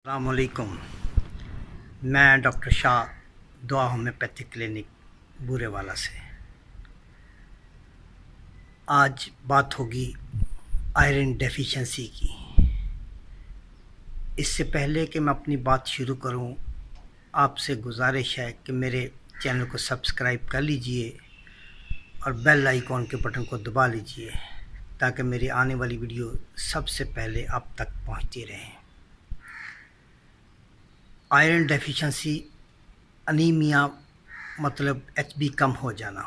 अस्सलामुअलैकुम। मैं डॉक्टर शाह दुआ होम्योपैथिक क्लिनिक बूरेवाला से। आज बात होगी आयरन डेफिशिएंसी की। इससे पहले कि मैं अपनी बात शुरू करूं, आपसे गुजारिश है कि मेरे चैनल को सब्सक्राइब कर लीजिए और बेल आइकॉन के बटन को दबा लीजिए ताकि मेरी आने वाली वीडियो सबसे पहले आप तक पहुंचती रहे। आयरन डेफिशिएंसी अनीमिया मतलब एचबी कम हो जाना।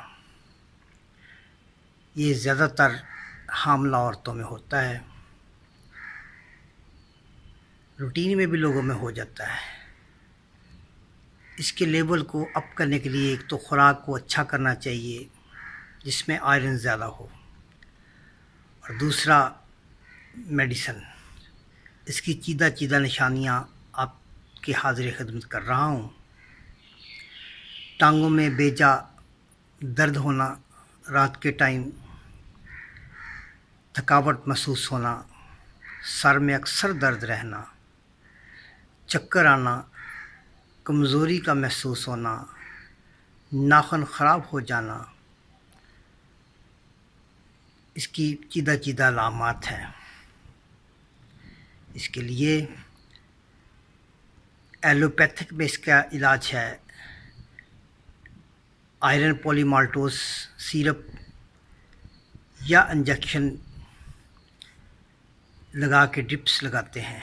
ये ज़्यादातर हामला औरतों में होता है, रूटीन में भी लोगों में हो जाता है। इसके लेवल को अप करने के लिए एक तो खुराक को अच्छा करना चाहिए जिसमें आयरन ज़्यादा हो, और दूसरा मेडिसिन। इसकी चीदा चीदा निशानियाँ आपकी हाज़िर खिदमत कर रहा हूँ। टांगों में बेजा दर्द होना, रात के टाइम थकावट महसूस होना, सर में अक्सर दर्द रहना, चक्कर आना, कमज़ोरी का महसूस होना, नाखून ख़राब हो जाना, इसकी चीदा चीदा अलामात हैं। इसके लिए एलोपैथिक में इसका इलाज है आयरन पॉलीमाल्टोस सिरप या इंजेक्शन लगा के ड्रिप्स लगाते हैं।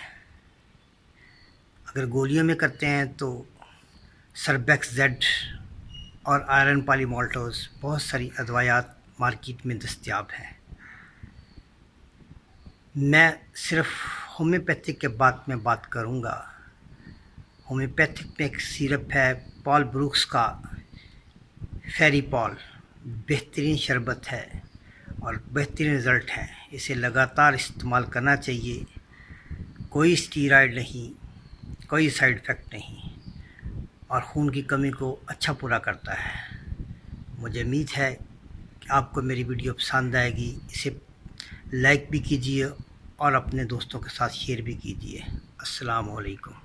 अगर गोलियों में करते हैं तो सर्बेक्स जेड और आयरन पॉलीमाल्टोस बहुत सारी अदवायात मार्केट में दस्तयाब हैं। मैं सिर्फ होम्योपैथिक के बाद में बात करूंगा। होम्योपैथिक में एक सिरप है पॉल ब्रुक्स का फेरिपॉल, बेहतरीन शरबत है और बेहतरीन रिज़ल्ट है। इसे लगातार इस्तेमाल करना चाहिए। कोई स्टीरॉयड नहीं, कोई साइड इफ़ेक्ट नहीं, और खून की कमी को अच्छा पूरा करता है। मुझे उम्मीद है कि आपको मेरी वीडियो पसंद आएगी। इसे लाइक भी कीजिए और अपने दोस्तों के साथ शेयर भी कीजिए। अस्सलाम वालेकुम।